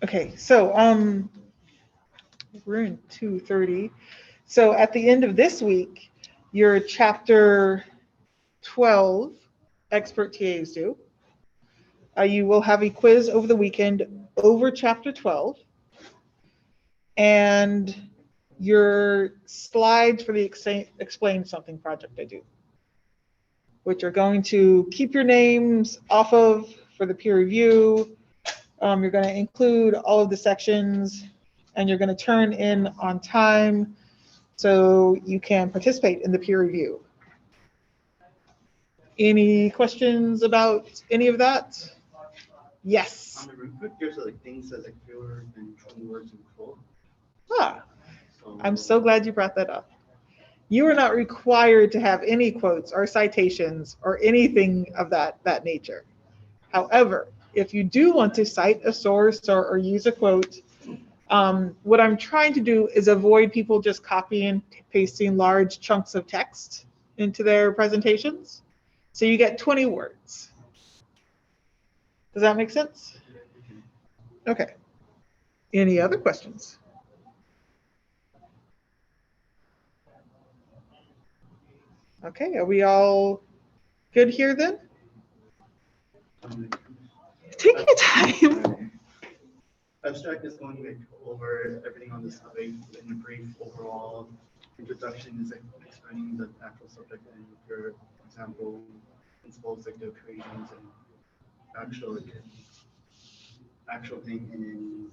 Okay, so we're in 2:30. So at the end of this week, your chapter 12 expert TAs do. You will have a quiz over the weekend over chapter 12. And your slides for the Explain Something project I do, which are going to keep your names off of for the peer review. You're going to include all of the sections, and you're going to turn in on time so you can participate in the peer review. Any questions about any of that? Yes. On the rubric, there's like things as like fillers and keywords and quote. Ah, I'm so glad you brought that up. You are not required to have any quotes or citations or anything of that nature. However, if you do want to cite a source or use a quote, what I'm trying to do is avoid people just copying and pasting large chunks of text into their presentations. So you get 20 words. Does that make sense? Okay. Any other questions? Okay, are we all good here then? Take your time. Abstract is going to go over everything on this topic in a brief overall introduction, is like explaining the actual subject and your example principles like the equations and actual thing, and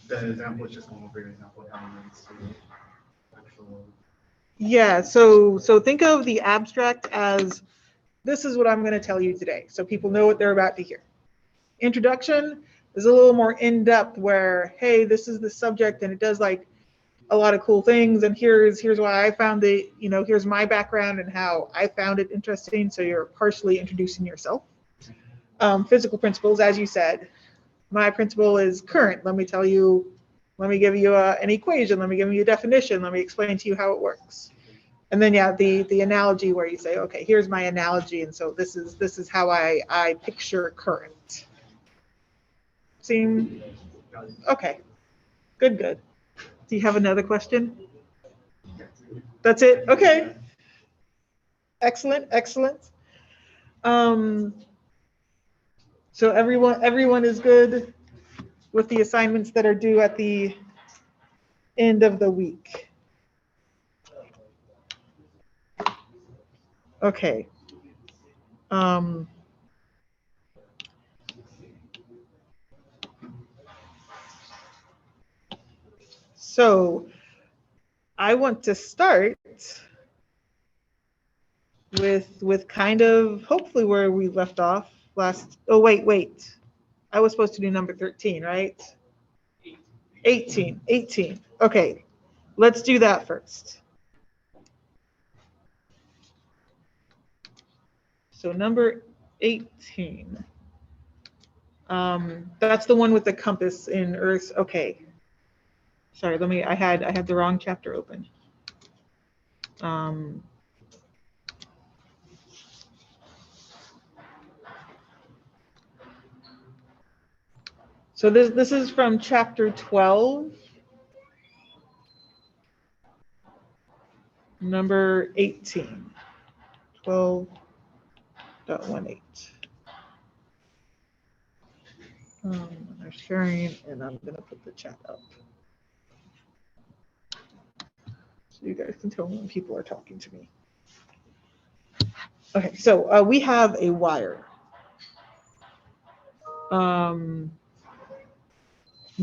the example is just going over your example how it relates to actual. Yeah, so think of the abstract as this is what I'm going to tell you today, so people know what they're about to hear. Introduction is a little more in-depth where, hey, this is the subject and it does like a lot of cool things, and here's why I found it, here's my background and how I found it interesting, so you're partially introducing yourself. Physical principles, as you said, my principle is current. Let me give you an equation, let me give you a definition, let me explain to you how it works. And then the analogy where you say, okay, here's my analogy, and so this is how I picture current. Seem okay? Good. Do you have another question? That's it. Okay. Excellent. So everyone is good with the assignments that are due at the end of the week. Okay. So I want to start with kind of hopefully where we left off last. Oh, wait. I was supposed to do number 13, right? 18. Okay, let's do that first. So number 18. That's the one with the compass in Earth. Okay. Sorry, I had the wrong chapter open. So this is from chapter 12, number 18, 12.18. I'm sharing, and I'm gonna put the chat up so you guys can tell me when people are talking to me. Okay, so we have a wire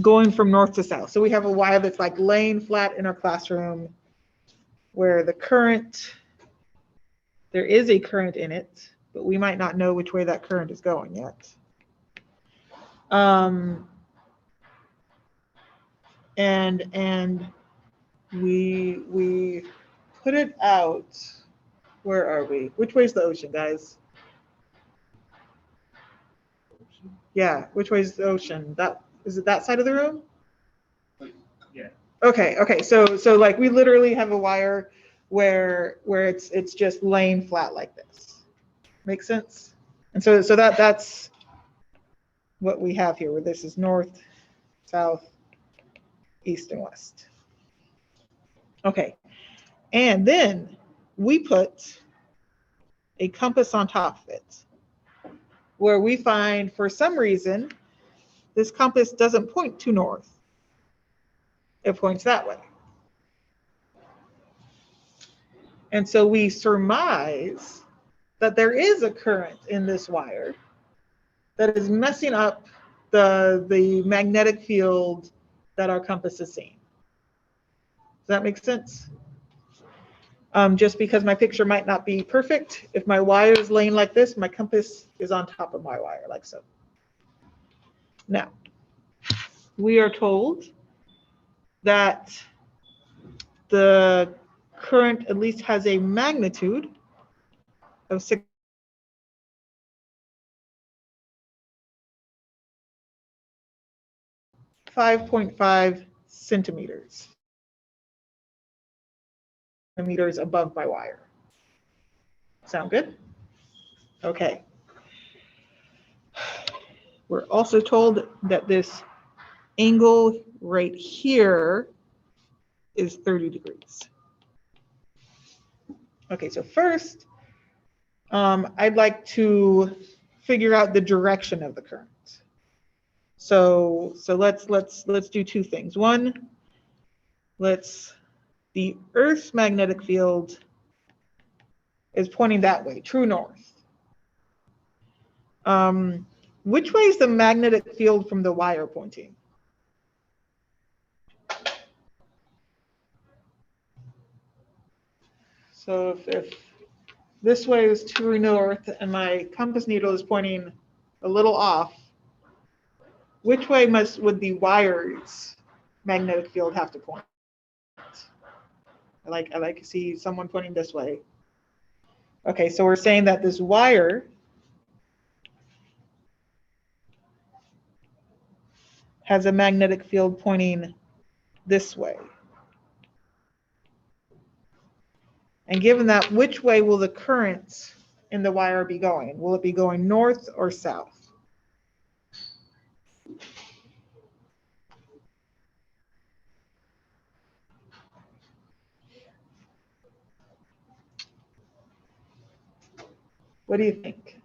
going from north to south. So we have a wire that's like laying flat in our classroom where the current, there is a current in it, but we might not know which way that current is going yet. And we put it out. Where are we? Which way's the ocean, guys? Yeah, which way's the ocean? That is it, that side of the room? Yeah. Okay. So like we literally have a wire where it's just laying flat like this. Make sense? And so that's what we have here, where this is north south, east, and west. Okay, and then we put a compass on top of it, where we find, for some reason, this compass doesn't point to north. It points that way. And so we surmise that there is a current in this wire that is messing up the magnetic field that our compass is seeing. Does that make sense? Just because my picture might not be perfect, if my wire is laying like this, my compass is on top of my wire, like so. Now, we are told that the current at least has a magnitude of 5.5 centimeters above my wire. Sound good? Okay. We're also told that this angle right here is 30 degrees. Okay, so first, I'd like to figure out the direction of the current. So let's do two things. One, the Earth's magnetic field is pointing that way, true north. Which way is the magnetic field from the wire pointing? So if this way is true north and my compass needle is pointing a little off, which way would the wire's magnetic field have to point? I like to see someone pointing this way. Okay, so we're saying that this wire has a magnetic field pointing this way. And given that, which way will the current in the wire be going? Will it be going north or south? What do you think?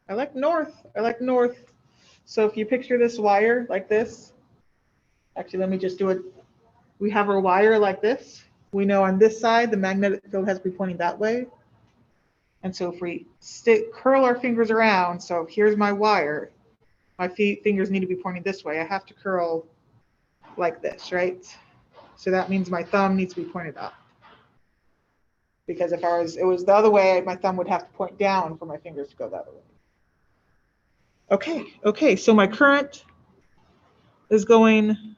I like north. I like north. So if you picture this wire like this, actually, let me just do it. We have our wire like this. We know on this side, the magnetic field has to be pointing that way. And so if we curl our fingers around, so here's my wire, my fingers need to be pointing this way. I have to curl like this, right? So that means my thumb needs to be pointed up. Because if it was the other way, my thumb would have to point down for my fingers to go the other way. Okay, so my current is going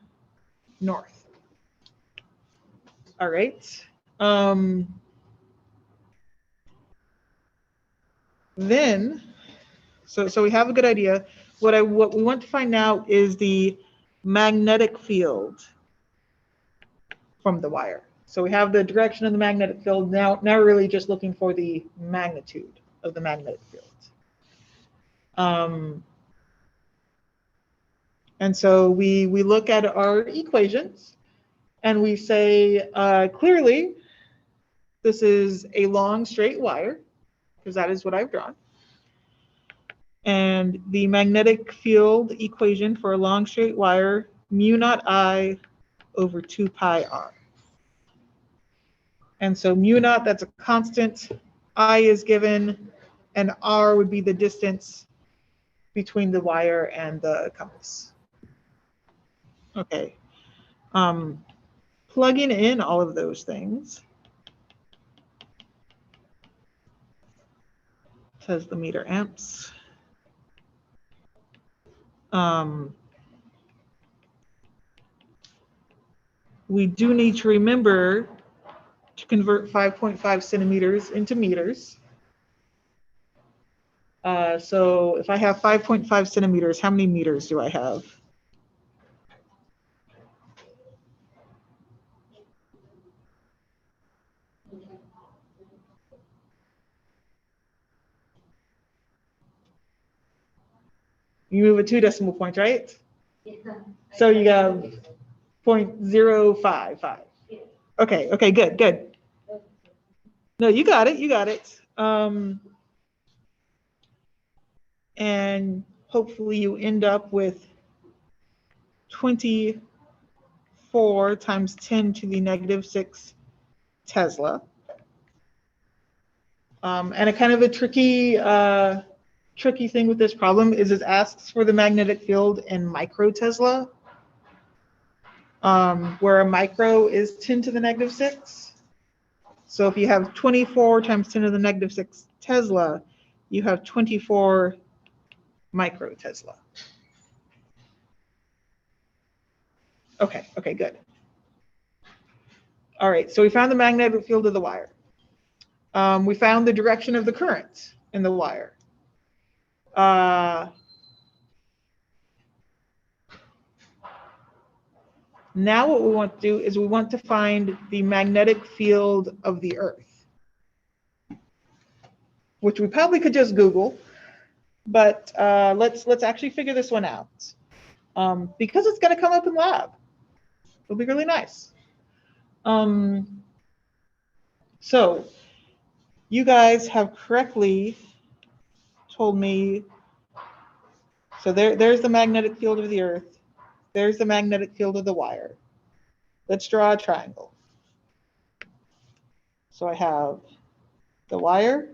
north. All right. Then, so we have a good idea. What we want to find out is the magnetic field from the wire. So we have the direction of the magnetic field. Now we're really just looking for the magnitude of the magnetic field. And so we look at our equations and we say, clearly, this is a long straight wire, because that is what I've drawn. And the magnetic field equation for a long straight wire, mu naught I over 2 pi r. And so mu naught, that's a constant, I is given, and r would be the distance between the wire and the compass. Okay. Plugging in all of those things, says the meter amps. We do need to remember to convert 5.5 centimeters into meters. So if I have 5.5 centimeters, how many meters do I have? You move it 2 decimal points, right? So you have 0.055. Okay, okay, good, good. No, you got it, you got it. And hopefully you end up with 24 times 10 to the negative 6 Tesla. And a kind of a tricky thing with this problem is it asks for the magnetic field in micro Tesla, where a micro is 10 to the negative 6. So if you have 24 times 10 to the negative 6 Tesla, you have 24 micro Tesla. Okay, okay, good. All right, so we found the magnetic field of the wire. We found the direction of the current in the wire. Now what we want to do is we want to find the magnetic field of the Earth, which we probably could just Google, but let's actually figure this one out because it's going to come up in lab. It'll be really nice. So you guys have correctly told me, so there's the magnetic field of the Earth. There's the magnetic field of the wire. Let's draw a triangle. So I have the wire,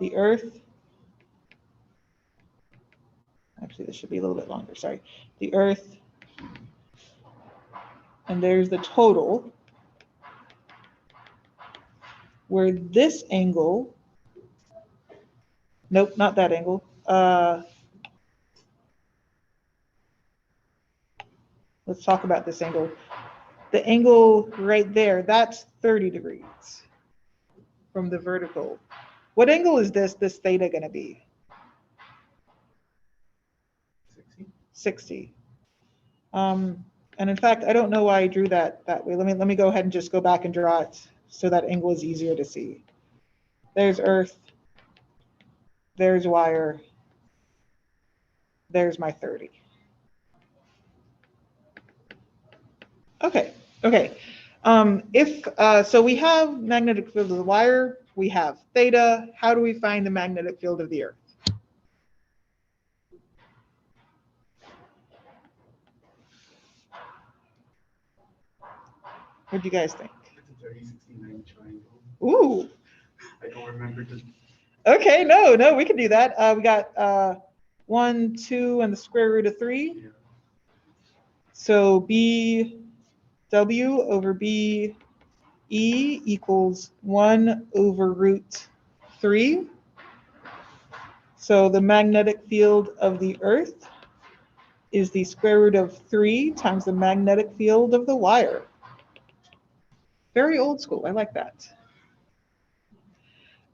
the Earth. Actually, this should be a little bit longer, sorry. The Earth, and there's the total, where this angle, nope, not that angle. Let's talk about this angle. The angle right there, that's 30 degrees from the vertical. What angle is this theta going to be? 60. And in fact, I don't know why I drew that way. Let me go ahead and just go back and draw it so that angle is easier to see. There's Earth. There's wire. There's my 30. Okay, okay. So we have magnetic field of the wire, we have theta. How do we find the magnetic field of the Earth? What do you guys think? It's a 3069 triangle. Ooh. I don't remember the. Okay, no, we can do that. We got 1, 2, and the square root of 3. Yeah. So BW over BE equals 1 over root 3. So the magnetic field of the Earth is the square root of 3 times the magnetic field of the wire. Very old school, I like that.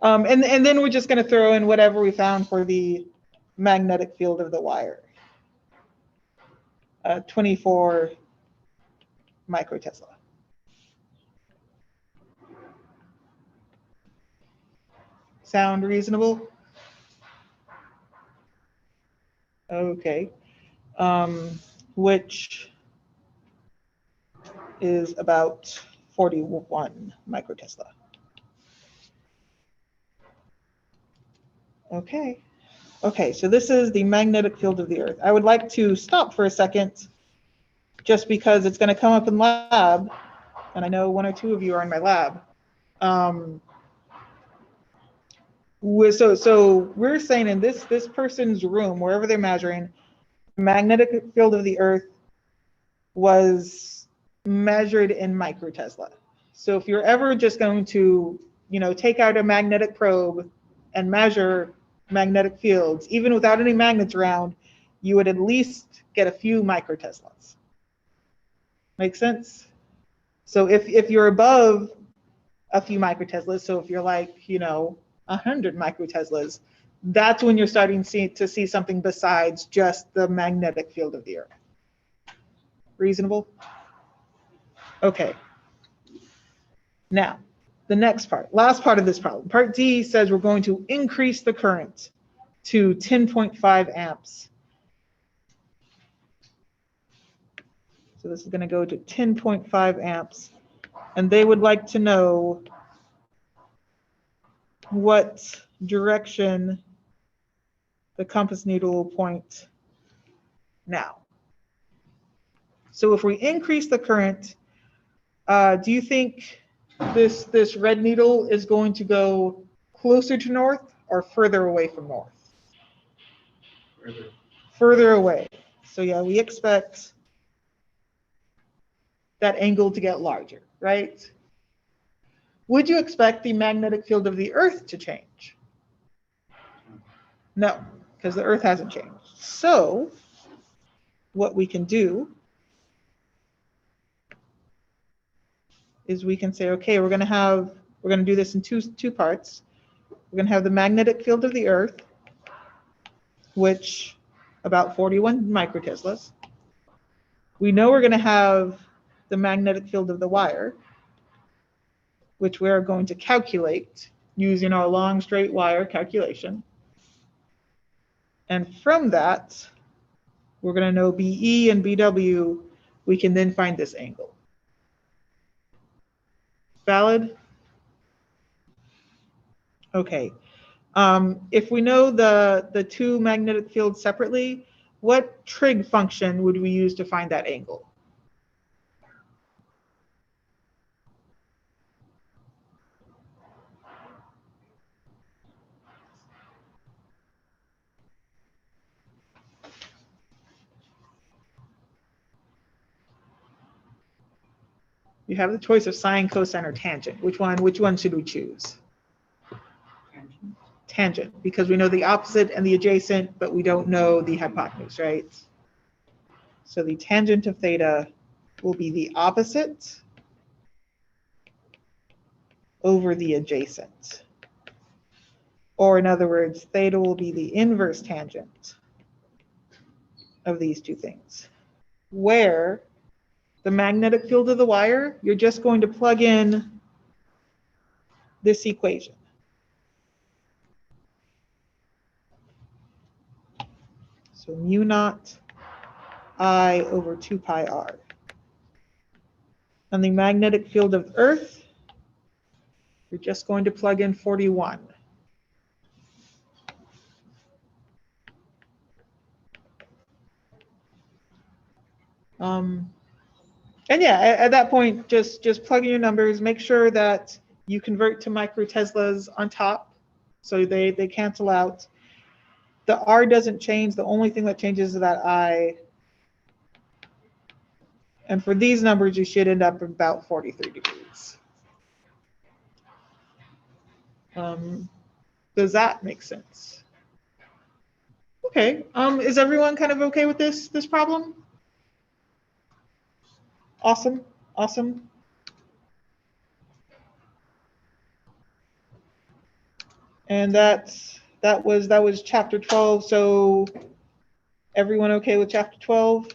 And then we're just going to throw in whatever we found for the magnetic field of the wire. 24 microtesla. Sound reasonable? Okay. Which is about 41 microtesla. Okay. Okay, so this is the magnetic field of the Earth. I would like to stop for a second just because it's going to come up in lab, and I know 1 or 2 of you are in my lab. So we're saying in this person's room, wherever they're measuring, the magnetic field of the Earth was measured in microtesla. So if you're ever just going to, take out a magnetic probe and measure magnetic fields, even without any magnets around, you would at least get a few microteslas. Make sense? So if you're above a few microteslas, so if you're like, 100 microteslas, that's when you're starting to see something besides just the magnetic field of the Earth. Reasonable? Okay. Now, the next part, last part of this problem. Part D says we're going to increase the current to 10.5 amps. So this is going to go to 10.5 amps. And they would like to know what direction the compass needle will point now. So if we increase the current, do you think this red needle is going to go closer to north or further away from north? Further away. So yeah, we expect that angle to get larger, right? Would you expect the magnetic field of the Earth to change? No, because the Earth hasn't changed. So what we can do is we can say, okay, we're going to do this in two parts. We're going to have the magnetic field of the Earth, which about 41 microteslas. We know we're going to have the magnetic field of the wire, which we're going to calculate using our long straight wire calculation. And from that, we're going to know BE and BW. We can then find this angle. Valid? Okay. If we know the two magnetic fields separately, what trig function would we use to find that angle? You have the choice of sine, cosine, or tangent. Which one should we choose? Tangent, because we know the opposite and the adjacent, but we don't know the hypotenuse, right? So the tangent of theta will be the opposite over the adjacent. Or in other words, theta will be the inverse tangent of these two things. Where the magnetic field of the wire, you're just going to plug in this equation. So mu naught I over 2 pi r. And the magnetic field of Earth, you're just going to plug in 41. And yeah, at that point, just plug in your numbers. Make sure that you convert to microteslas on top, so they cancel out. The R doesn't change. The only thing that changes is that I. And for these numbers, you should end up about 43 degrees. Does that make sense? Okay. Is everyone kind of okay with this problem? Awesome. Awesome. And that was chapter 12. So everyone okay with chapter 12?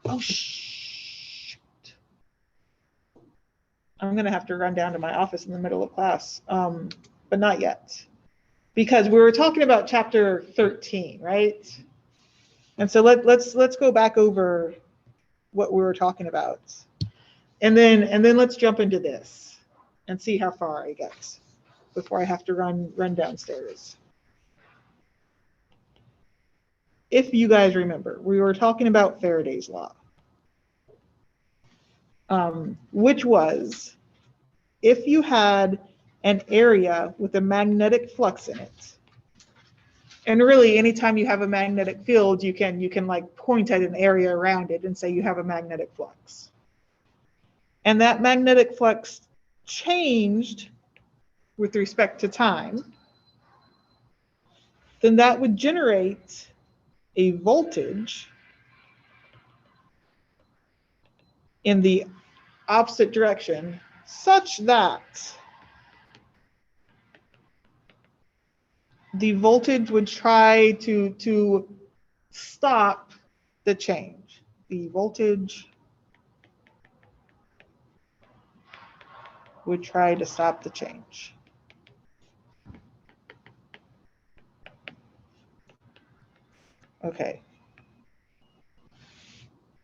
Oh, shoot. I'm going to have to run down to my office in the middle of class, but not yet. Because we were talking about chapter 13, right? And so let's go back over what we were talking about. And then let's jump into this and see how far I get before I have to run downstairs. If you guys remember, we were talking about Faraday's law, which was if you had an area with a magnetic flux in it, and really anytime you have a magnetic field, you can like point at an area around it and say you have a magnetic flux. And that magnetic flux changed with respect to time, then that would generate a voltage in the opposite direction such that the voltage would try to stop the change. The voltage would try to stop the change. Okay.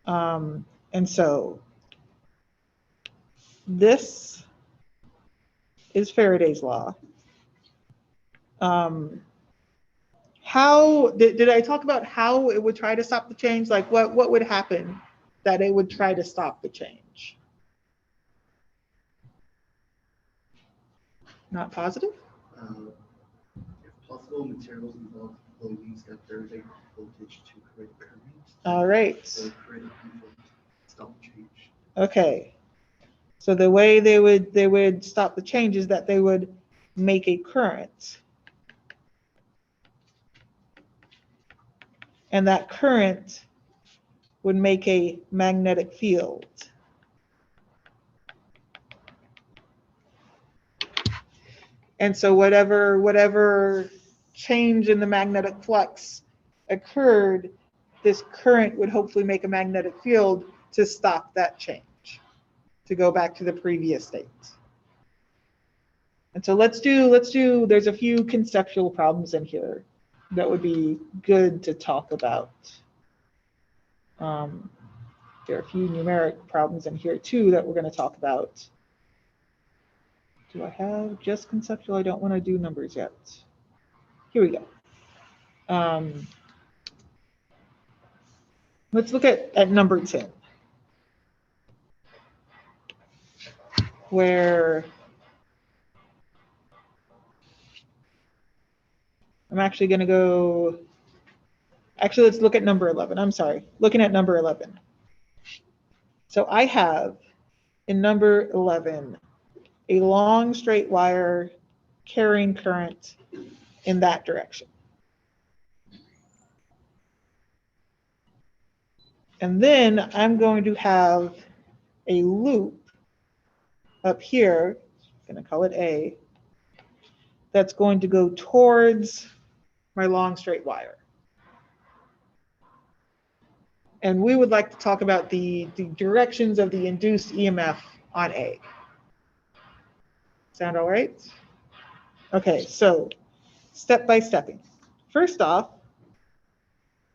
And so this is Faraday's law. How did I talk about how it would try to stop the change? Like what would happen that it would try to stop the change? Not positive? If possible, materials involved loadings that there's a voltage to create current. All right. Or create a conflict, stop change. Okay. So the way they would stop the change is that they would make a current. And that current would make a magnetic field. And so whatever change in the magnetic flux occurred, this current would hopefully make a magnetic field to stop that change, to go back to the previous state. And so let's do, there's a few conceptual problems in here that would be good to talk about. There are a few numeric problems in here too that we're going to talk about. Do I have just conceptual? I don't want to do numbers yet. Here we go. Let's look at number 10, where I'm actually going to go, actually, let's look at number 11. I'm sorry, looking at number 11. So I have in number 11, a long straight wire carrying current in that direction. And then I'm going to have a loop up here, I'm going to call it A, that's going to go towards my long straight wire. And we would like to talk about the directions of the induced EMF on A. Sound all right? Okay, so step by stepping. First off,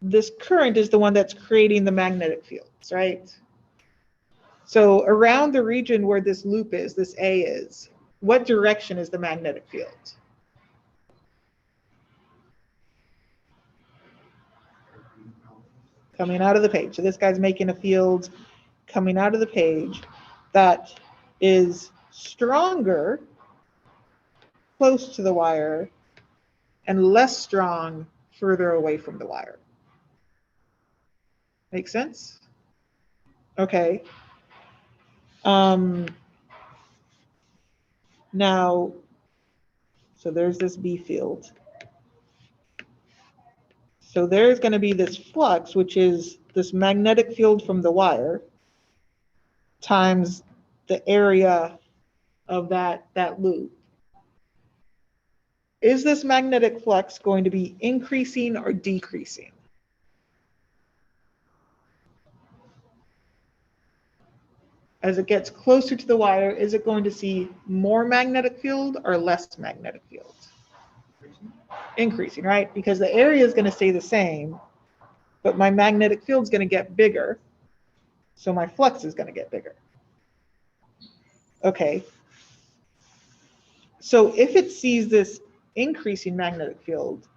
this current is the one that's creating the magnetic fields, right? So around the region where this loop is, this A is, what direction is the magnetic field? Coming out of the page. So this guy's making a field coming out of the page that is stronger close to the wire and less strong further away from the wire. Make sense? Okay. Now, so there's this B field. So there's going to be this flux, which is this magnetic field from the wire times the area of that loop. Is this magnetic flux going to be increasing or decreasing? As it gets closer to the wire, is it going to see more magnetic field or less magnetic field? Increasing, right? Because the area is going to stay the same, but my magnetic field is going to get bigger, so my flux is going to get bigger. Okay. So if it sees this increasing magnetic field,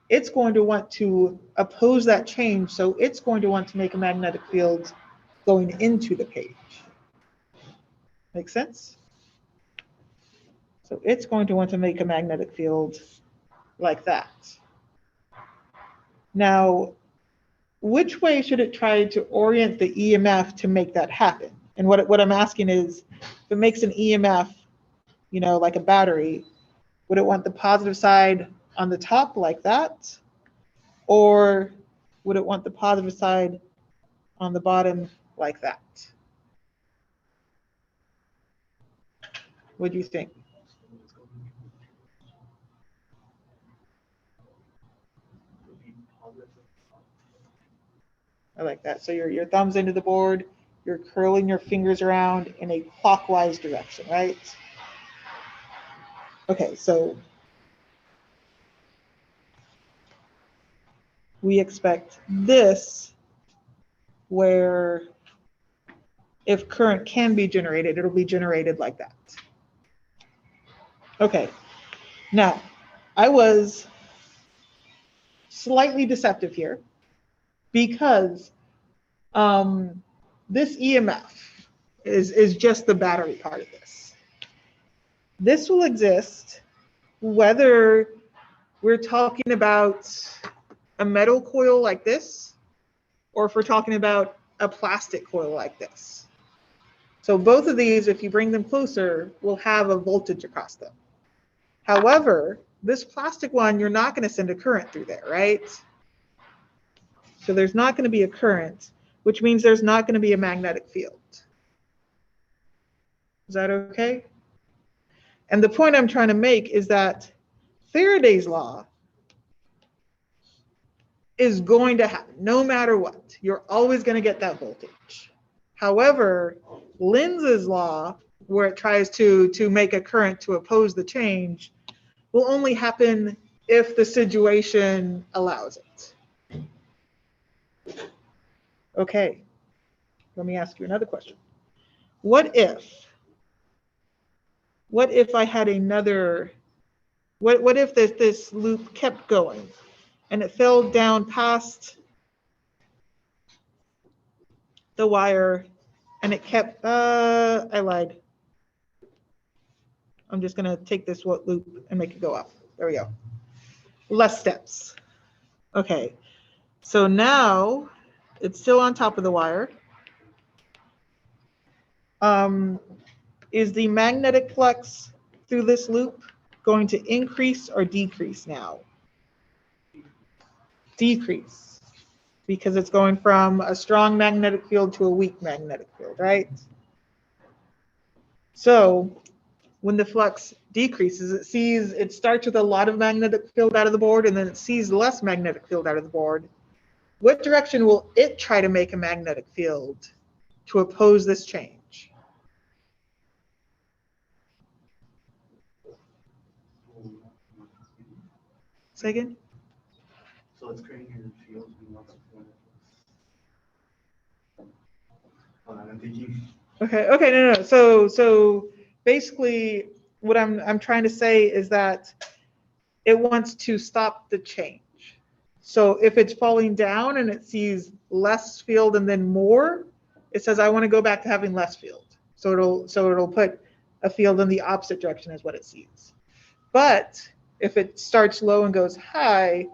it's going to want to oppose that change, so it's going to want to make a magnetic field going into the page. Make sense? So it's going to want to make a magnetic field like that. Now, which way should it try to orient the EMF to make that happen? And what I'm asking is, if it makes an EMF, like a battery, would it want the positive side on the top like that? Or would it want the positive side on the bottom like that? What do you think? I like that. So your thumb's into the board, you're curling your fingers around in a clockwise direction, right? Okay, so we expect this, where if current can be generated, it'll be generated like that. Okay, now I was slightly deceptive here because this EMF is just the battery part of this. This will exist whether we're talking about a metal coil like this, or if we're talking about a plastic coil like this. So both of these, if you bring them closer, will have a voltage across them. However, this plastic one, you're not going to send a current through there, right? So there's not going to be a current, which means there's not going to be a magnetic field. Is that okay? And the point I'm trying to make is that Faraday's law is going to happen no matter what. You're always going to get that voltage. However, Lenz's law, where it tries to make a current to oppose the change, will only happen if the situation allows it. Okay, let me ask you another question. What if I had another, what if this loop kept going and it fell down past the wire and it kept, I lied. I'm just gonna take this loop and make it go up. There we go. Less steps. Okay, so now it's still on top of the wire. Is the magnetic flux through this loop going to increase or decrease now? Decrease, because it's going from a strong magnetic field to a weak magnetic field, right? So when the flux decreases, it starts with a lot of magnetic field out of the board, and then it sees less magnetic field out of the board. What direction will it try to make a magnetic field to oppose this change? Say again? So it's creating a field and lots of I'm thinking. Okay, no. So basically what I'm trying to say is that it wants to stop the change. So if it's falling down and it sees less field and then more, it says I want to go back to having less field. So it'll put a field in the opposite direction as what it sees. But if it starts low and goes high,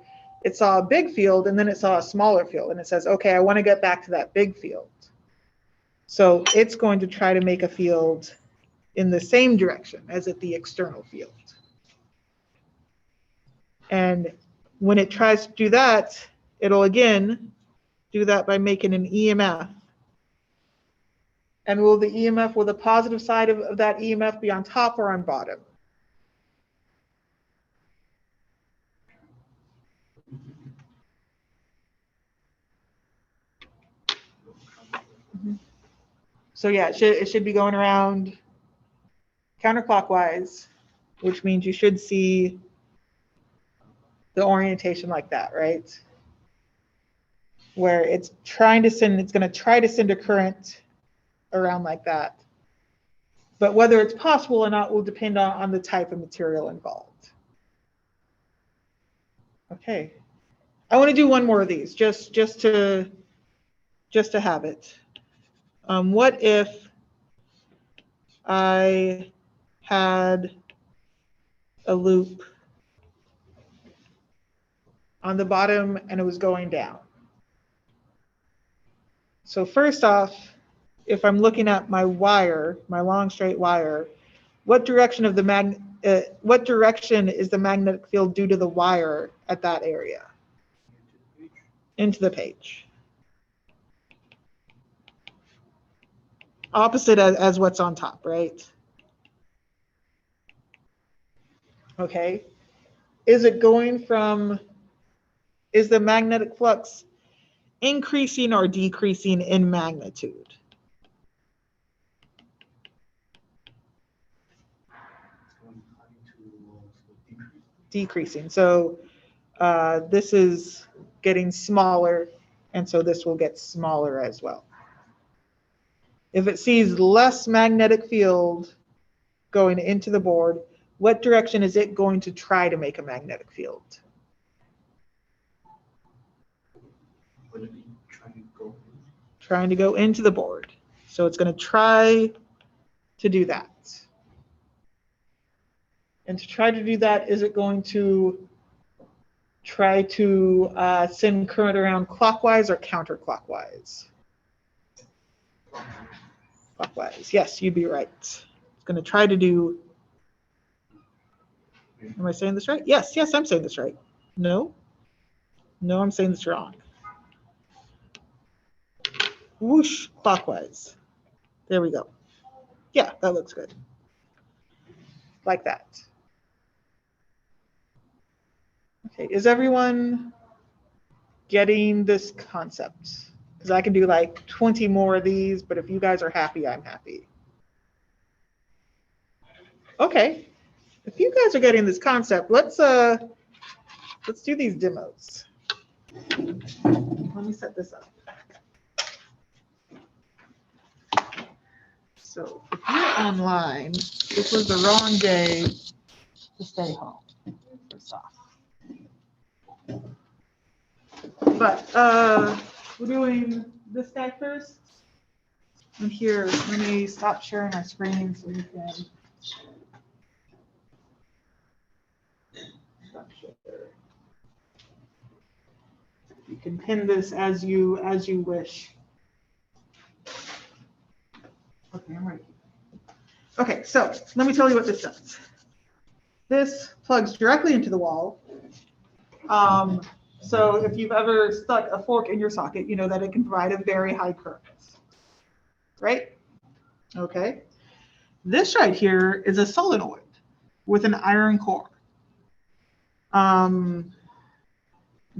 it saw a big field and then it saw a smaller field and it says, okay, I want to get back to that big field. So it's going to try to make a field in the same direction as at the external field. And when it tries to do that, it'll again do that by making an EMF. And will the positive side of that EMF be on top or on bottom? So yeah, it should be going around counterclockwise, which means you should see the orientation like that, right? Where it's going to try to send a current around like that. But whether it's possible or not will depend on the type of material involved. Okay, I want to do one more of these just to have it. What if I had a loop on the bottom and it was going down? So first off, if I'm looking at my wire, my long straight wire, what direction is the magnetic field due to the wire at that area? Into the page. Opposite as what's on top, right? Okay. Is the magnetic flux increasing or decreasing in magnitude? Decreasing. So this is getting smaller, and so this will get smaller as well. If it sees less magnetic field going into the board, what direction is it going to try to make a magnetic field? Would it be trying to go? Trying to go into the board. So it's going to try to do that. And to try to do that, is it going to try to send current around clockwise or counterclockwise? Clockwise. Yes, you'd be right. It's going to try to do. Am I saying this right? Yes, yes, I'm saying this right. No? No, I'm saying this wrong. Whoosh, clockwise. There we go. Yeah, that looks good. Like that. Okay, is everyone getting this concept? Because I can do like 20 more of these, but if you guys are happy, I'm happy. Okay, if you guys are getting this concept, let's do these demos. Let me set this up. So if you're online, this was the wrong day to stay home. First off. But we're doing this guy first. And here, let me stop sharing my screen so you can stop share. You can pin this as you wish. Okay, I'm ready. Okay, so let me tell you what this does. This plugs directly into the wall. So if you've ever stuck a fork in your socket, you know that it can provide a very high current, right? Okay. This right here is a solenoid with an iron core. And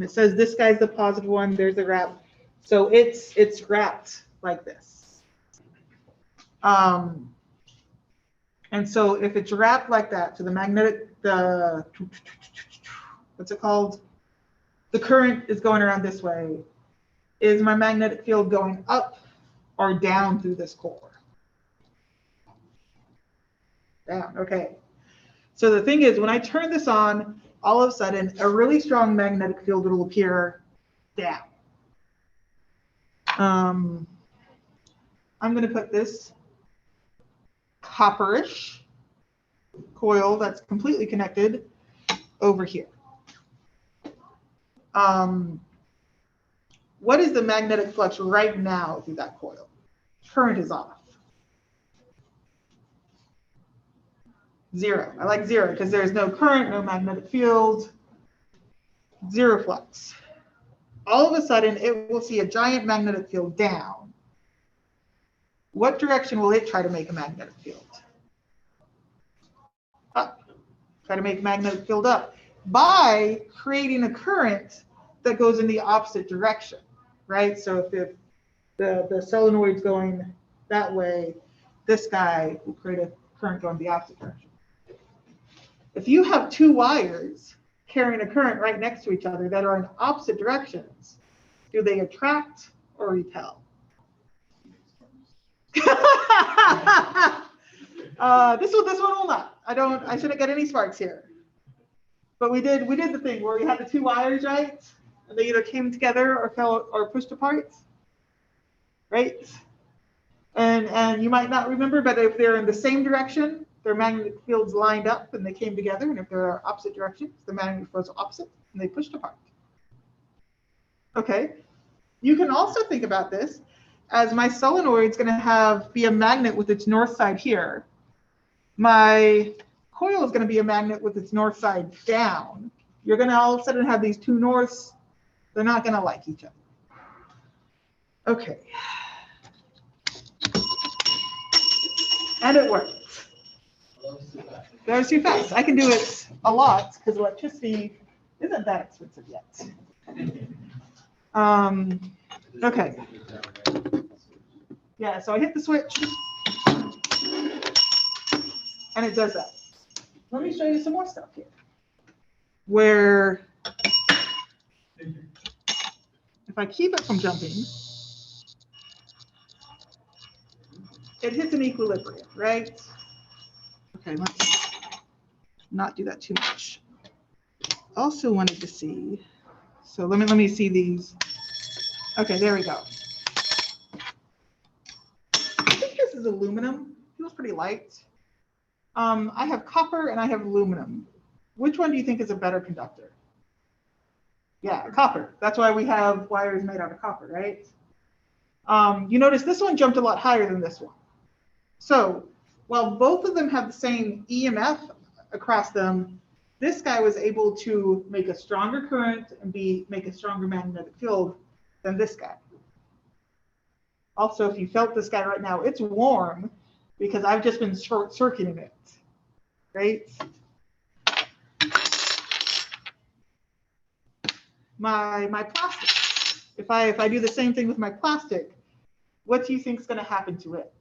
it says this guy's the positive one, there's the wrap. So it's wrapped like this. And so if it's wrapped like that, so what's it called? The current is going around this way. Is my magnetic field going up or down through this core? Down, okay. So the thing is, when I turn this on, all of a sudden, a really strong magnetic field will appear down. I'm going to put this copperish coil that's completely connected over here. What is the magnetic flux right now through that coil? Current is off. 0. I like 0 because there's no current, no magnetic field, 0 flux. All of a sudden, it will see a giant magnetic field down. What direction will it try to make a magnetic field? Up. Try to make a magnetic field up by creating a current that goes in the opposite direction, right? So if the solenoid's going that way, this guy will create a current going the opposite direction. If you have two wires carrying a current right next to each other that are in opposite directions, do they attract or repel? This one will not. I shouldn't get any sparks here. But we did the thing where we had the two wires, right? And they either came together or fell or pushed apart, right? And you might not remember, but if they're in the same direction, their magnetic fields lined up and they came together. And if they're opposite directions, the magnetic fields are opposite and they pushed apart. Okay. You can also think about this as my solenoid is going to be a magnet with its north side here. My coil is going to be a magnet with its north side down. You're going to all of a sudden have these two norths. They're not going to like each other. Okay. And it worked. That was too fast. I can do it a lot because electricity isn't that expensive yet. Okay. Yeah, so I hit the switch and it does that. Let me show you some more stuff here. Where if I keep it from jumping, it hits an equilibrium, right? Okay, let's not do that too much. Also wanted to see, so let me see these. Okay, there we go. I think this is aluminum. Feels pretty light. I have copper and I have aluminum. Which one do you think is a better conductor? Yeah, copper. That's why we have wires made out of copper, right? You notice this one jumped a lot higher than this one. So while both of them have the same EMF across them, this guy was able to make a stronger current and make a stronger magnetic field than this guy. Also, if you felt this guy right now, it's warm because I've just been short circuiting it, right? My plastic, if I do the same thing with my plastic, what do you think is going to happen to it?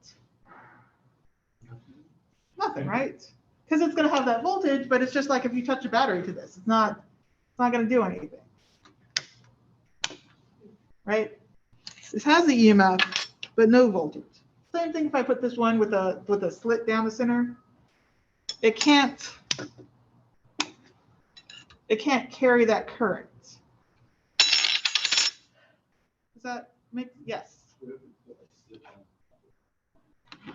Nothing, right? Because it's going to have that voltage, but it's just like if you touch a battery to this, it's not going to do anything, right? This has the EMF, but no voltage. Same thing if I put this one with a slit down the center. It can't carry that current. Does that make, yes?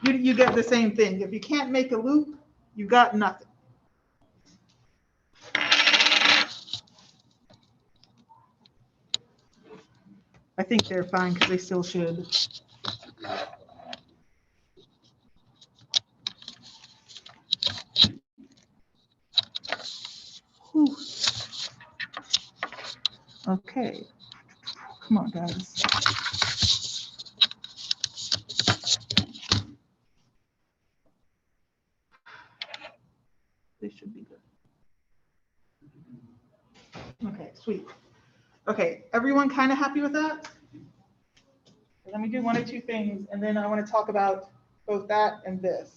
You get the same thing. If you can't make a loop, you got nothing. I think they're fine because they still should. Whew. Okay. Come on, guys. They should be good. Okay, sweet. Okay, everyone kind of happy with that? Let me do one or two things, and then I want to talk about both that and this.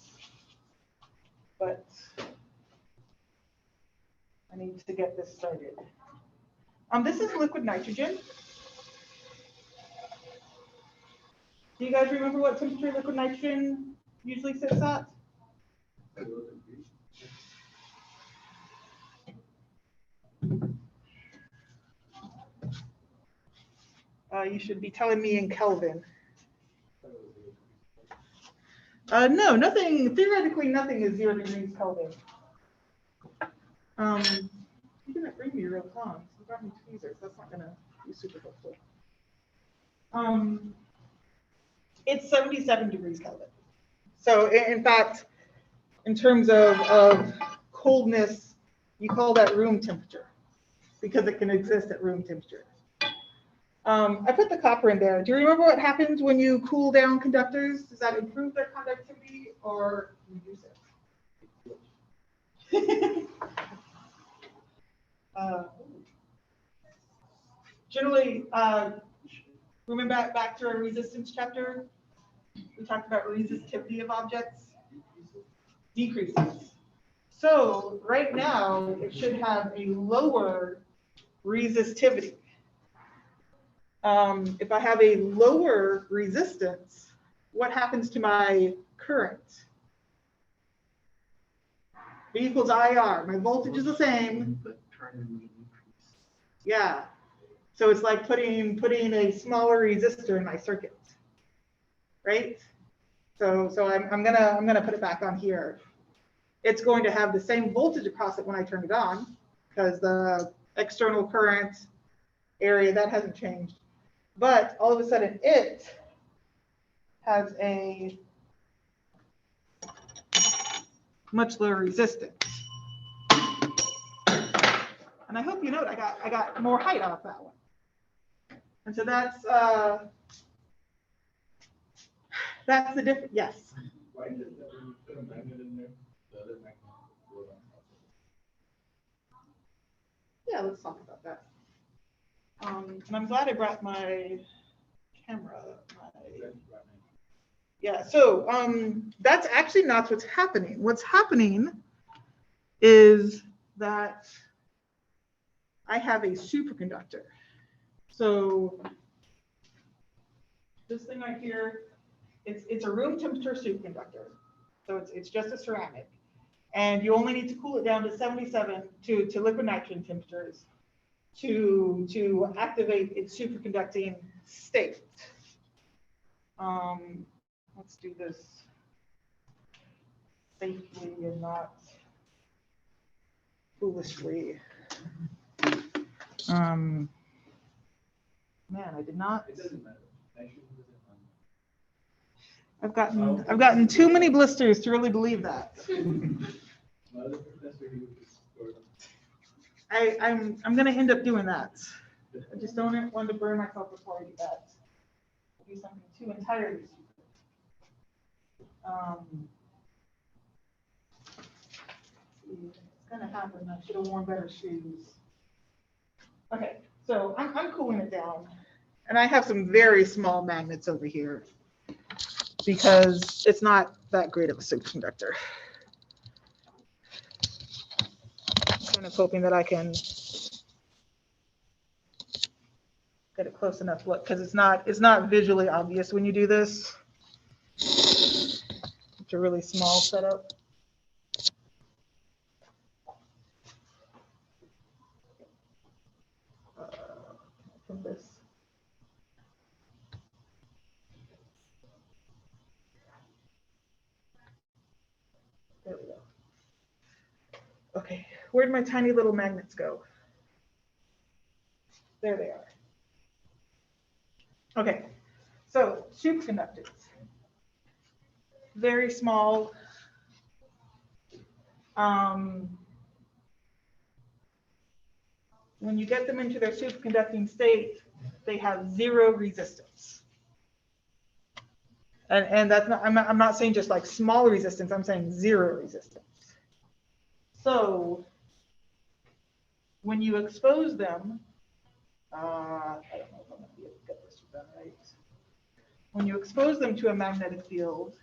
But I need to get this started. This is liquid nitrogen. Do you guys remember what temperature liquid nitrogen usually sits at? You should be telling me in Kelvin. No, nothing, theoretically nothing is 0 degrees Kelvin. You didn't bring me real tongs. You brought me tweezers. That's not gonna be super helpful. It's 77 degrees Kelvin. So in fact, in terms of coldness, you call that room temperature because it can exist at room temperature. I put the copper in there. Do you remember what happens when you cool down conductors? Does that improve their conductivity or reduce it? Generally, remember back to our resistance chapter, we talked about resistivity of objects. Decreases. So right now, it should have a lower resistivity. If I have a lower resistance, what happens to my current? V equals IR. My voltage is the same. Yeah. So it's like putting a smaller resistor in my circuit, right? So I'm gonna put it back on here. It's going to have the same voltage across it when I turn it on because the external current area that hasn't changed. But all of a sudden it has a much lower resistance. And I hope you note I got more height off that one. And so that's the difference. Yes. Why did you put a magnet in there? The other magnet would on top of it. Yeah, let's talk about that. And I'm glad I brought my camera. Yeah, so that's actually not what's happening. What's happening is that I have a superconductor. So This thing right here, it's a room temperature superconductor. So it's just a ceramic. And you only need to cool it down to 77 to liquid nitrogen temperatures to activate its superconducting state. Let's do this safely and not foolishly. Man, I did not. It doesn't matter. Nitrogen doesn't matter. I've gotten too many blisters to really believe that. My other professor, he would just score them. I'm gonna end up doing that. I just don't want to burn myself before I do that. I'll do something too entirely stupid. It's gonna happen. I should have worn better shoes. Okay, so I'm cooling it down, and I have some very small magnets over here because it's not that great of a superconductor. Kind of hoping that I can get a close enough look because it's not visually obvious when you do this. It's a really small setup. From this. There we go. Okay, where'd my tiny little magnets go? There they are. Okay, so superconductors. Very small. When you get them into their superconducting state, they have zero resistance. And that's not, I'm not saying just like small resistance, I'm saying zero resistance. So when you expose them, I don't know if I'm going to be able to get this done right. When you expose them to a magnetic field,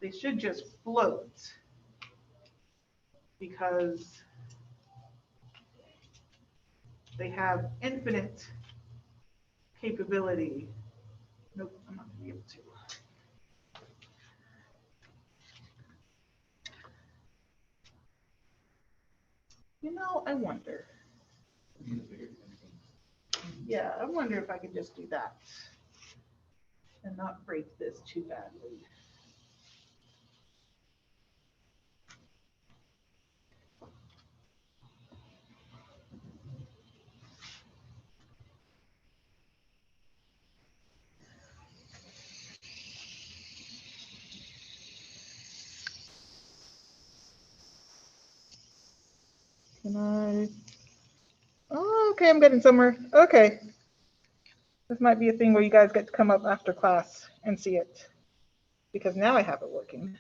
they should just float because they have infinite capability. Nope, I'm not going to be able to. You know, I wonder. Yeah, I wonder if I could just do that and not break this too badly. Can I? Oh, okay, I'm getting somewhere. Okay. This might be a thing where you guys get to come up after class and see it because now I have it working.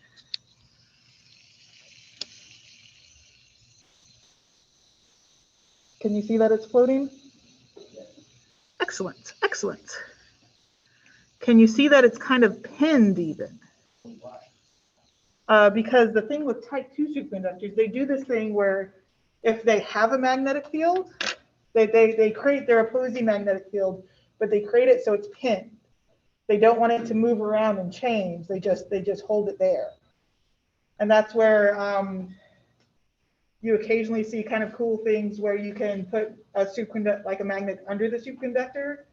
Can you see that it's floating? Excellent, excellent. Can you see that it's kind of pinned even? Because the thing with type 2 superconductors, they do this thing where if they have a magnetic field, they create their opposing magnetic field, but they create it so it's pinned. They don't want it to move around and change. They just hold it there. And that's where you occasionally see kind of cool things where you can put a superconductor, like a magnet under the superconductor,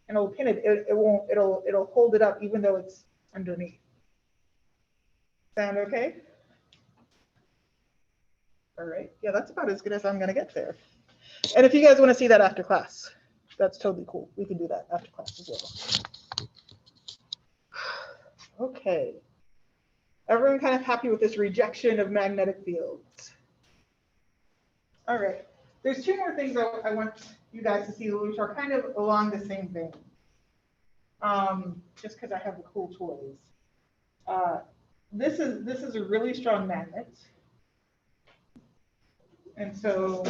and it'll pin it. It'll hold it up even though it's underneath. Sound okay? All right. Yeah, that's about as good as I'm gonna get there. And if you guys want to see that after class, that's totally cool. We can do that after class as well. Okay. Everyone kind of happy with this rejection of magnetic fields? All right. There's two more things I want you guys to see, which are kind of along the same vein. Just because I have the cool toys. This is a really strong magnet. And so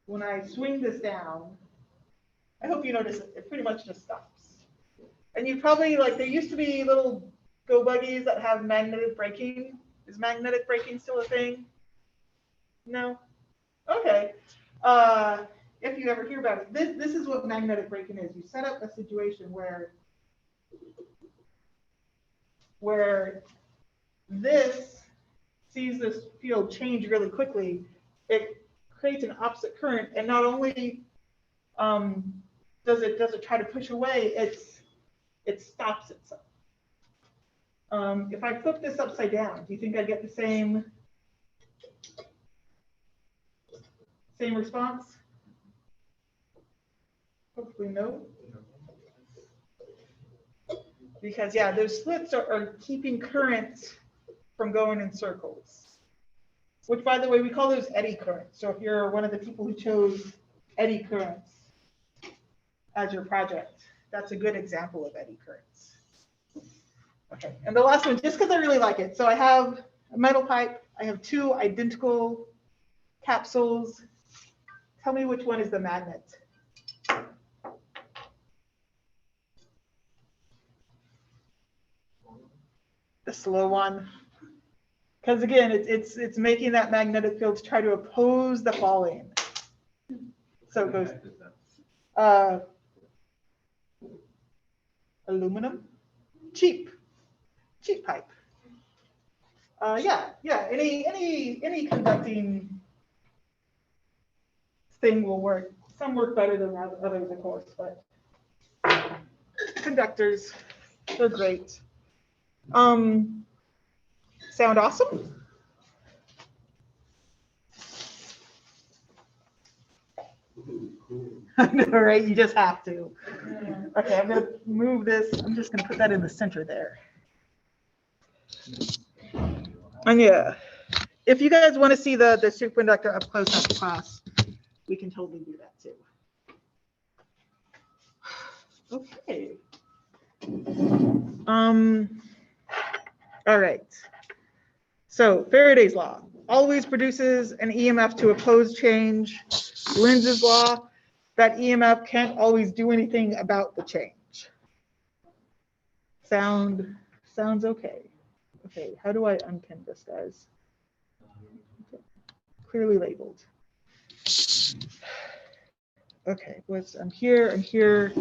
when I swing this down, I hope you notice it pretty much just stops. And you probably, like, there used to be little go buggies that have magnetic braking. Is magnetic braking still a thing? No? Okay. If you ever hear about it, this is what magnetic braking is. You set up a situation where where this sees this field change really quickly, it creates an opposite current, and not only does it try to push away, it stops itself. If I flip this upside down, do you think I get the same response? Hopefully no. Because yeah, those slits are keeping currents from going in circles. Which, by the way, we call those eddy currents. So if you're one of the people who chose eddy currents as your project, that's a good example of eddy currents. Okay, and the last one, just because I really like it. So I have a metal pipe. I have two identical capsules. Tell me which one is the magnet. The slow one. Because again, it's making that magnetic field to try to oppose the falling. So it goes aluminum, cheap pipe. Yeah, any conducting thing will work. Some work better than others, of course, but conductors, they're great. Sound awesome? I know, right? You just have to. Okay, I'm gonna move this. I'm just gonna put that in the center there. And yeah, if you guys want to see the superconductor up close after class, we can totally do that too. Okay. All right. So Faraday's law always produces an EMF to oppose change. Lenz's law, that EMF can't always do anything about the change. Sounds okay. Okay, how do I unpin this, guys? Okay. Clearly labeled. Okay, I'm here, here.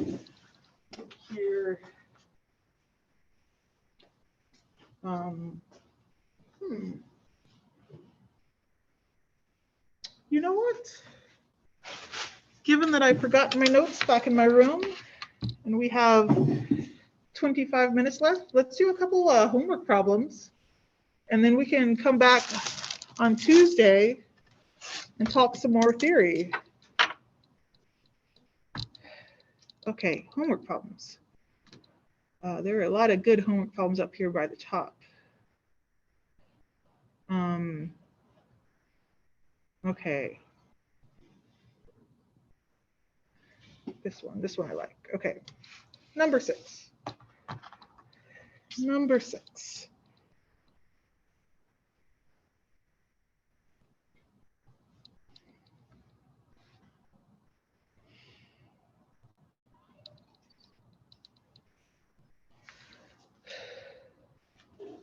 You know what? Given that I forgot my notes back in my room, and we have 25 minutes left, let's do a couple homework problems, and then we can come back on Tuesday and talk some more theory. Okay, homework problems. There are a lot of good homework problems up here by the top. Okay. This one I like. Okay. Number 6. Number 6.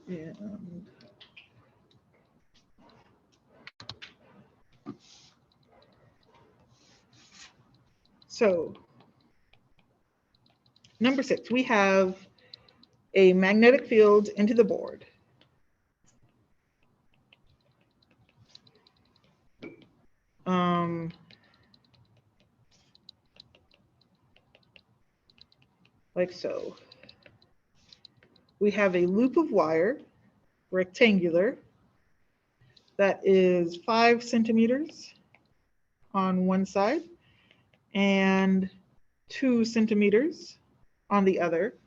And so number 6, we have a magnetic field into the board. Like so. We have a loop of wire, rectangular, that is 5 centimeters on one side and 2 centimeters on the other.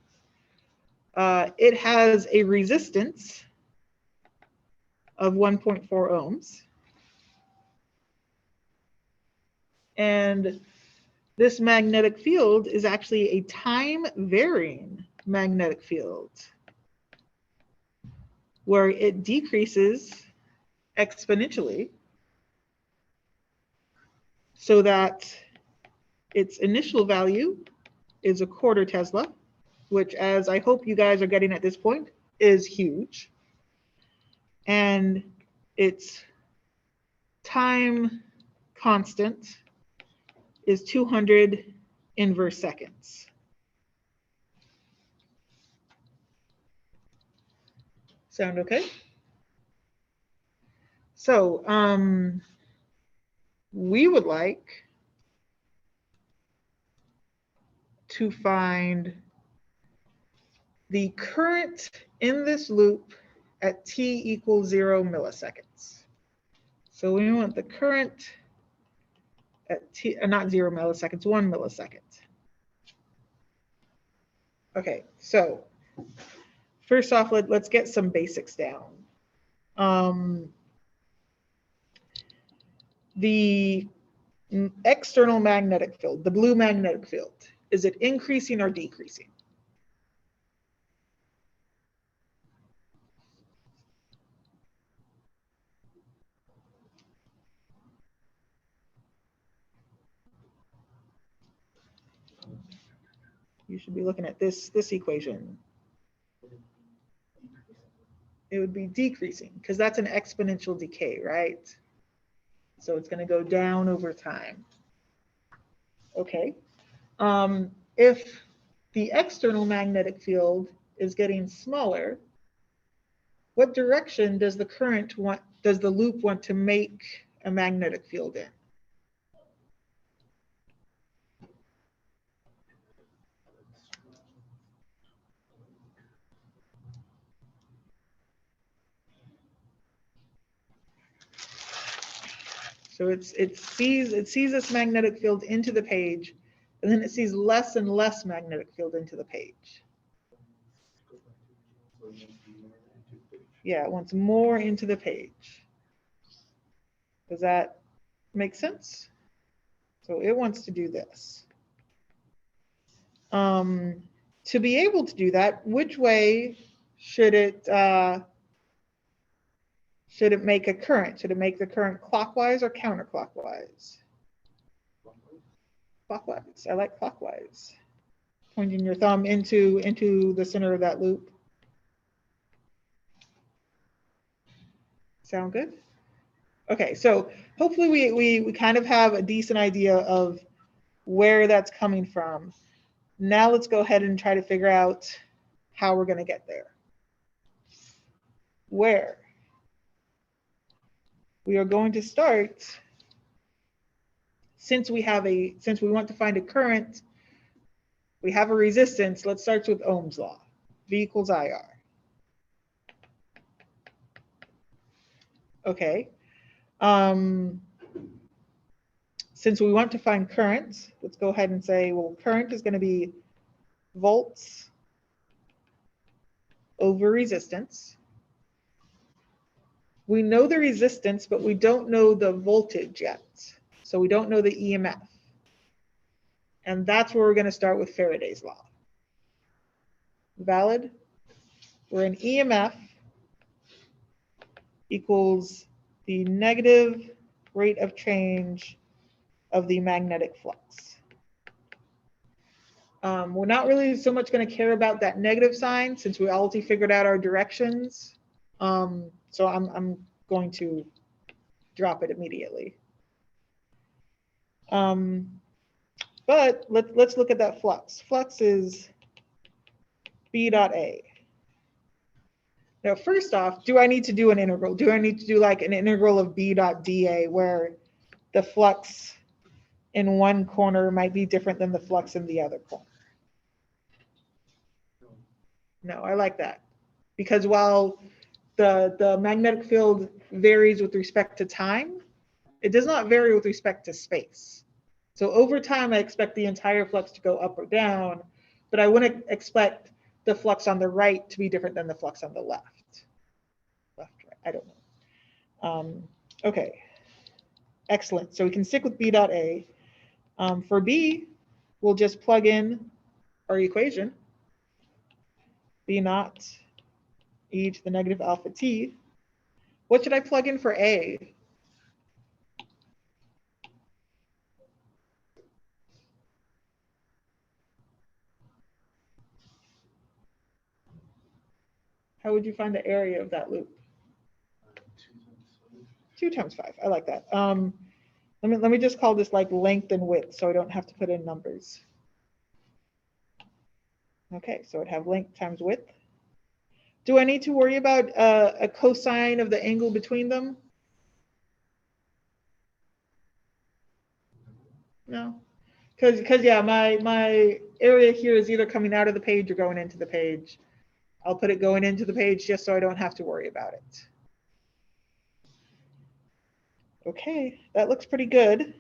It has a resistance of 1.4 ohms. And this magnetic field is actually a time varying magnetic field where it decreases exponentially so that its initial value is 1/4 Tesla, which, as I hope you guys are getting at this point, is huge. And its time constant is 200 inverse seconds. Sound okay? So we would like to find the current in this loop at t equals 0 milliseconds. So we want the current at t, not 0 milliseconds, 1 millisecond. Okay, so first off, let's get some basics down. The external magnetic field, the blue magnetic field, is it increasing or decreasing? You should be looking at this equation. It would be decreasing because that's an exponential decay, right? So it's going to go down over time. Okay. If the external magnetic field is getting smaller, what direction does the current want, does the loop want to make a magnetic field in? So it sees this magnetic field into the page, and then it sees less and less magnetic field into the page. Yeah, it wants more into the page. Does that make sense? So it wants to do this. To be able to do that, which way should it make a current? Should it make the current clockwise or counterclockwise? Clockwise. I like clockwise. Pointing your thumb into the center of that loop. Sound good? Okay, so hopefully we kind of have a decent idea of where that's coming from. Now let's go ahead and try to figure out how we're going to get there. Where? We are going to start, since we want to find a current, we have a resistance. Let's start with Ohm's law. V equals IR. Okay. Since we want to find current, let's go ahead and say, well, current is going to be volts over resistance. We know the resistance, but we don't know the voltage yet. So we don't know the EMF. And that's where we're going to start with Faraday's law. Valid? Where an EMF equals the negative rate of change of the magnetic flux. We're not really so much going to care about that negative sign since we already figured out our directions. So I'm going to drop it immediately. But let's look at that flux. Flux is B dot A. Now, first off, do I need to do an integral? Do I need to do like an integral of B dot dA where the flux in one corner might be different than the flux in the other corner? No, I like that. Because while the magnetic field varies with respect to time, it does not vary with respect to space. So over time, I expect the entire flux to go up or down, but I wouldn't expect the flux on the right to be different than the flux on the left. Left, right, I don't know. Okay, excellent. So we can stick with B dot A. For B, we'll just plug in our equation. B naught e to the negative alpha t. What should I plug in for A? How would you find the area of that loop? 2 times 5. I like that. Let me just call this like length and width so I don't have to put in numbers. Okay, so I'd have length times width. Do I need to worry about a cosine of the angle between them? No, because yeah, my area here is either coming out of the page or going into the page. I'll put it going into the page just so I don't have to worry about it. Okay, that looks pretty good.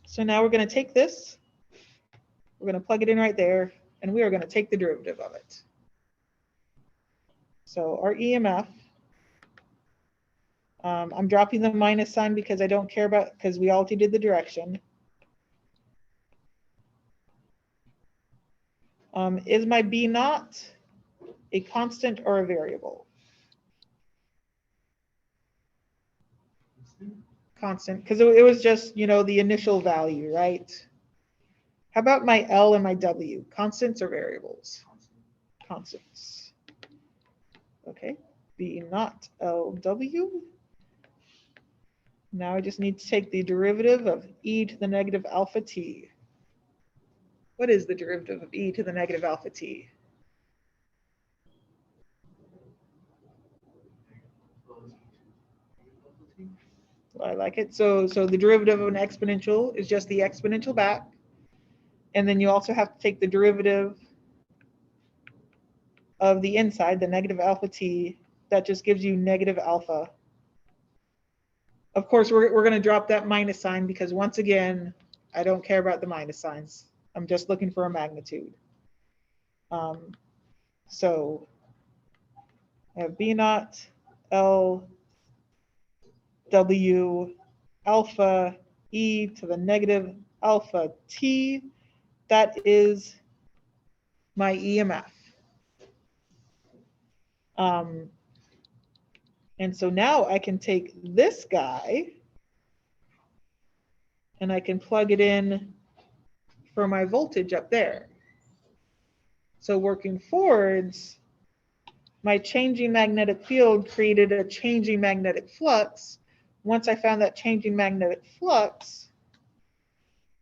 So now we're going to take this, we're going to plug it in right there, and we are going to take the derivative of it. So our EMF, I'm dropping the minus sign because I don't care about, because we already did the direction. Is my B naught a constant or a variable? Constant, because it was just, you know, the initial value, right? How about my L and my W? Constants or variables? Constants. Okay, B naught LW. Now I just need to take the derivative of e to the negative alpha t. What is the derivative of e to the negative alpha t? Well, I like it. So the derivative of an exponential is just the exponential back. And then you also have to take the derivative of the inside, the negative alpha t. That just gives you negative alpha. Of course, we're going to drop that minus sign because once again, I don't care about the minus signs. I'm just looking for a magnitude. So I have B naught L W alpha e to the negative alpha t. That is my EMF. And so now I can take this guy and I can plug it in for my voltage up there. So working forwards, my changing magnetic field created a changing magnetic flux. Once I found that changing magnetic flux,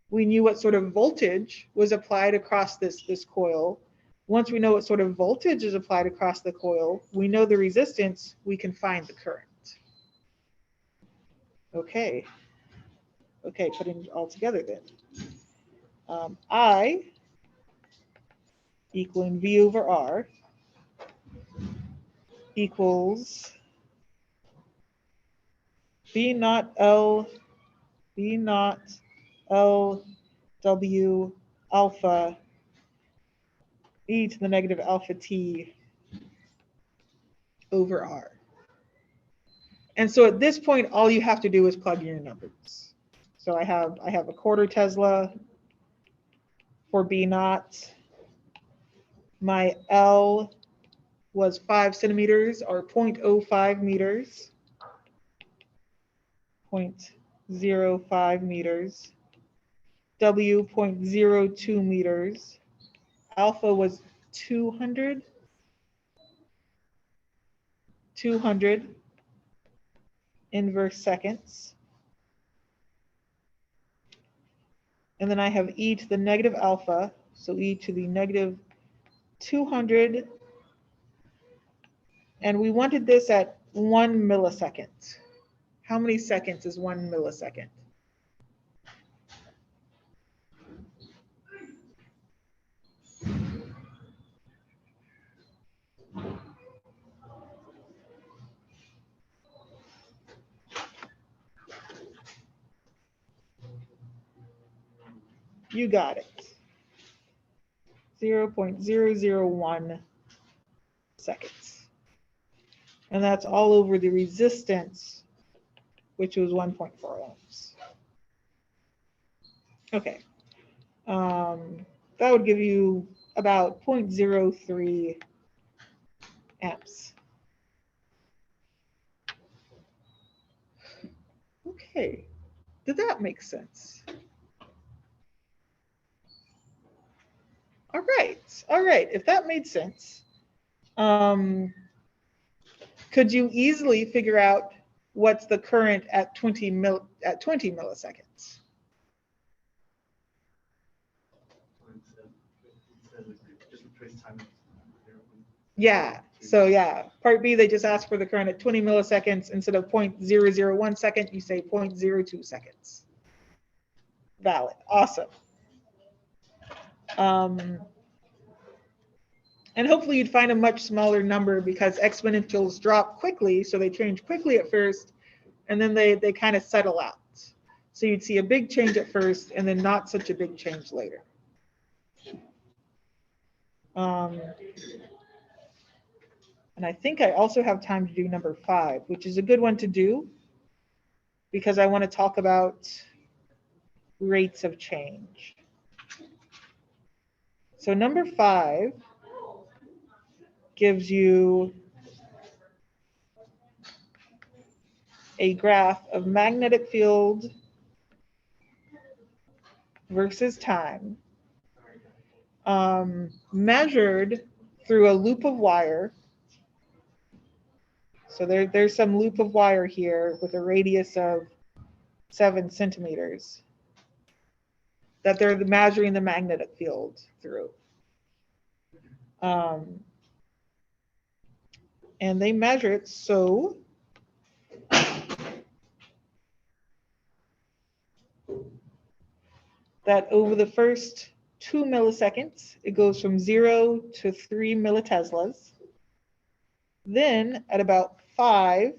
we knew what sort of voltage was applied across this coil. Once we know what sort of voltage is applied across the coil, we know the resistance, we can find the current. Okay, putting it all together then. I equaling V over R equals B naught L W alpha e to the negative alpha t over R. And so at this point, all you have to do is plug in your numbers. So I have a quarter Tesla for B naught. My L was 5 centimeters or 0.05 meters. 0.05 meters. W 0.02 meters. Alpha was 200 inverse seconds. And then I have e to the negative alpha, so e to the negative 200. And we wanted this at 1 millisecond. How many seconds is 1 millisecond? You got it. 0.001 seconds. And that's all over the resistance, which was 1.4 ohms. Okay. That would give you about 0.03 amps. Okay. Did that make sense? All right. If that made sense, could you easily figure out what's the current at 20 milliseconds? Yeah, so yeah, part B, they just ask for the current at 20 milliseconds. Instead of 0.001 second, you say 0.02 seconds. Valid, awesome. And hopefully you'd find a much smaller number because exponentials drop quickly, so they change quickly at first, and then they kind of settle out. So you'd see a big change at first, and then not such a big change later. And I think I also have time to do number 5, which is a good one to do because I want to talk about rates of change. So number 5 gives you a graph of magnetic field versus time, measured through a loop of wire. So there's some loop of wire here with a radius of 7 centimeters that they're measuring the magnetic field through. And they measure it so that over the first 2 milliseconds, it goes from 0 to 3 milliteslas. Then at about 5,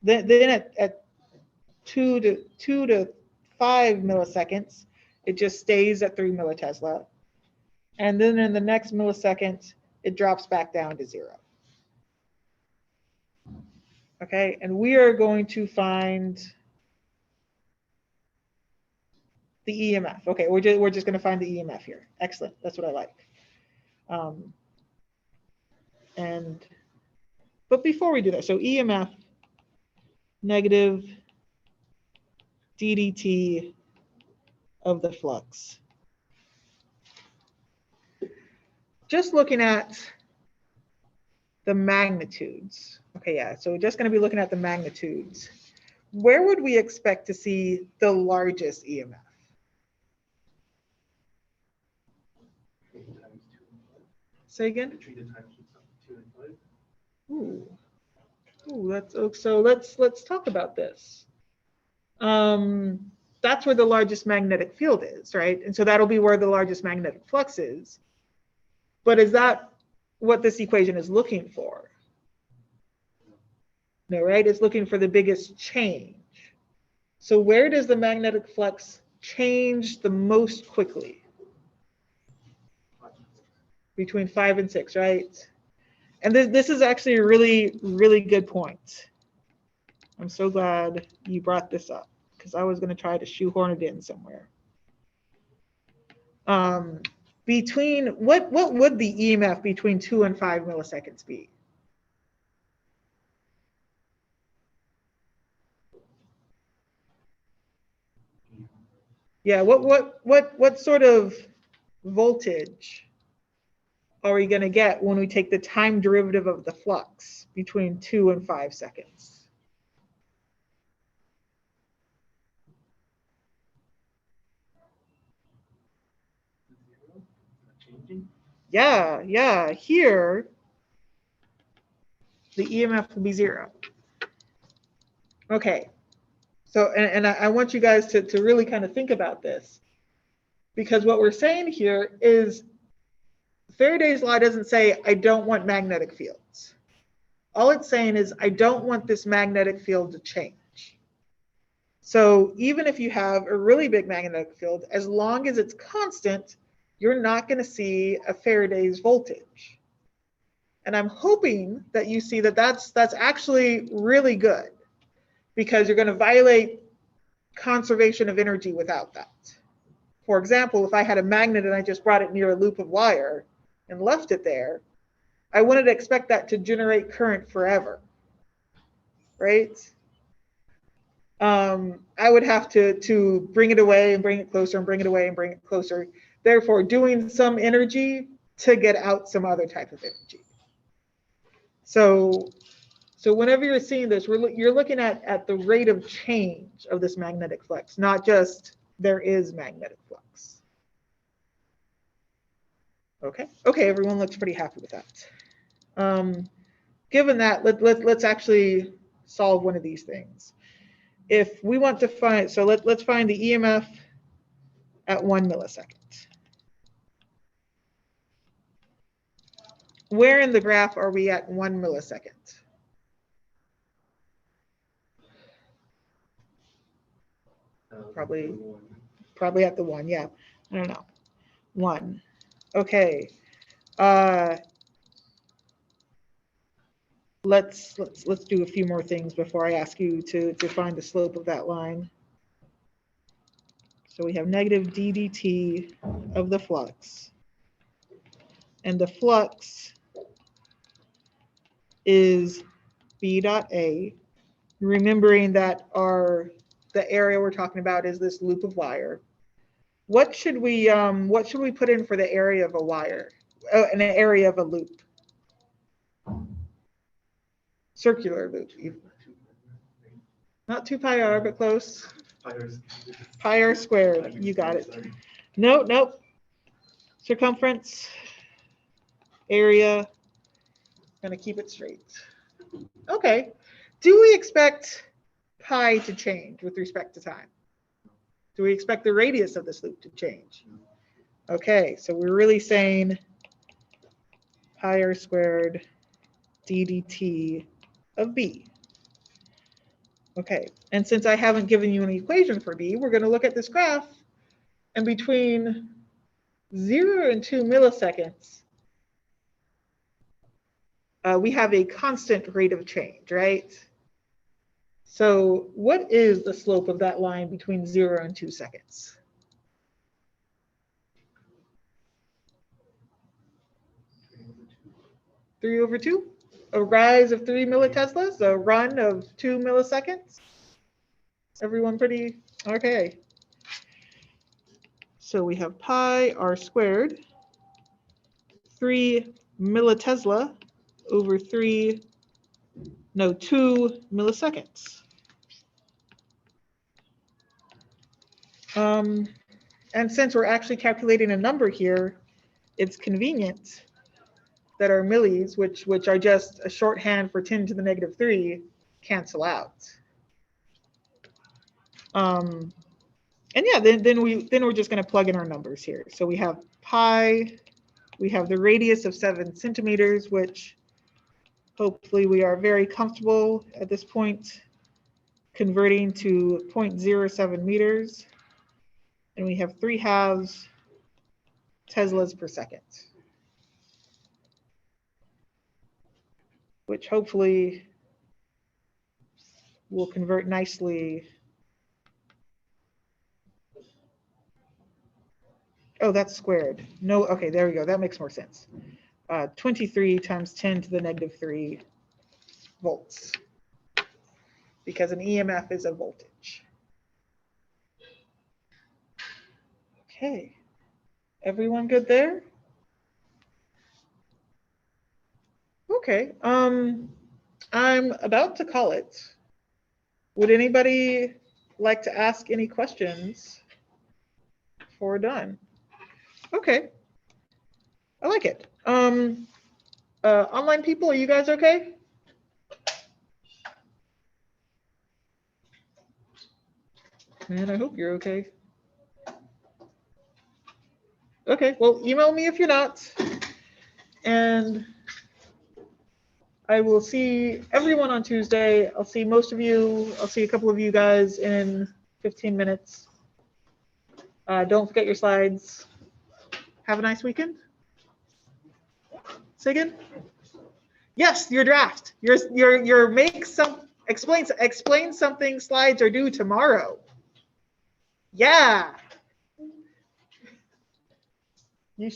then at 2 to 5 milliseconds, it just stays at 3 millitesla. And then in the next millisecond, it drops back down to 0. Okay, and we are going to find the EMF. Okay, we're just going to find the EMF here. Excellent, that's what I like. But before we do that, so EMF, negative ddt of the flux. Just looking at the magnitudes. Okay, yeah, so we're just going to be looking at the magnitudes. Where would we expect to see the largest EMF? Say again? Ooh. Ooh, so let's talk about this. That's where the largest magnetic field is, right? And so that'll be where the largest magnetic flux is. But is that what this equation is looking for? No, right? It's looking for the biggest change. So where does the magnetic flux change the most quickly? Between 5 and 6, right? And this is actually a really, really good point. I'm so glad you brought this up because I was going to try to shoehorn it in somewhere. Between what would the EMF between 2 and 5 milliseconds be? Yeah, what sort of voltage are we going to get when we take the time derivative of the flux between 2 and 5 seconds? Yeah, here the EMF will be 0. Okay, so and I want you guys to really kind of think about this, because what we're saying here is Faraday's law doesn't say I don't want magnetic fields. All it's saying is I don't want this magnetic field to change. So even if you have a really big magnetic field, as long as it's constant, you're not going to see a Faraday's voltage. And I'm hoping that you see that that's actually really good, because you're going to violate conservation of energy without that. For example, if I had a magnet and I just brought it near a loop of wire and left it there, I wouldn't expect that to generate current forever, right? I would have to bring it away and bring it closer and bring it away and bring it closer, therefore doing some energy to get out some other type of energy. So whenever you're seeing this, you're looking at the rate of change of this magnetic flux, not just there is magnetic flux. Okay, everyone looks pretty happy with that. Given that, let's actually solve one of these things. If we want to find, so let's find the EMF at 1 millisecond. Where in the graph are we at 1 millisecond? Probably at the 1, yeah. I don't know. 1. Okay. Let's do a few more things before I ask you to find the slope of that line. So we have negative d dt of the flux. And the flux is B dot A. Remembering that the area we're talking about is this loop of wire. What should we put in for the area of a wire? An area of a loop. Circular loop. Not 2 pi r, but close. Pi r squared. You got it. Nope. Circumference, area. Gonna keep it straight. Okay. Do we expect pi to change with respect to time? Do we expect the radius of this loop to change? Okay, so we're really saying pi r squared d dt of b. Okay, and since I haven't given you an equation for b, we're going to look at this graph, and between 0 and 2 milliseconds, we have a constant rate of change, right? So what is the slope of that line between 0 and 2 seconds? Three over 2? A rise of 3 milliteslas, a run of 2 milliseconds? Everyone pretty okay? So we have pi r squared, 3 millitesla over 2 milliseconds. And since we're actually calculating a number here, it's convenient that our millis, which are just a shorthand for 10 to the negative 3, cancel out. And yeah, then we're just going to plug in our numbers here. So we have pi, we have the radius of 7 centimeters, which hopefully we are very comfortable at this point converting to 0.07 meters. And we have 3/2 Teslas per second, which hopefully will convert nicely. Oh, that's squared. No, okay, there we go. That makes more sense. 23 times 10 to the negative 3 volts, because an EMF is a voltage. Okay, everyone good there? Okay, I'm about to call it. Would anybody like to ask any questions before we're done? Okay, I like it. Online people, are you guys okay? Man, I hope you're okay. Okay, well, email me if you're not. And I will see everyone on Tuesday. I'll see most of you. I'll see a couple of you guys in 15 minutes. Don't forget your slides. Have a nice weekend. Say again? Yes, your draft. Your explain something slides are due tomorrow. Yeah. You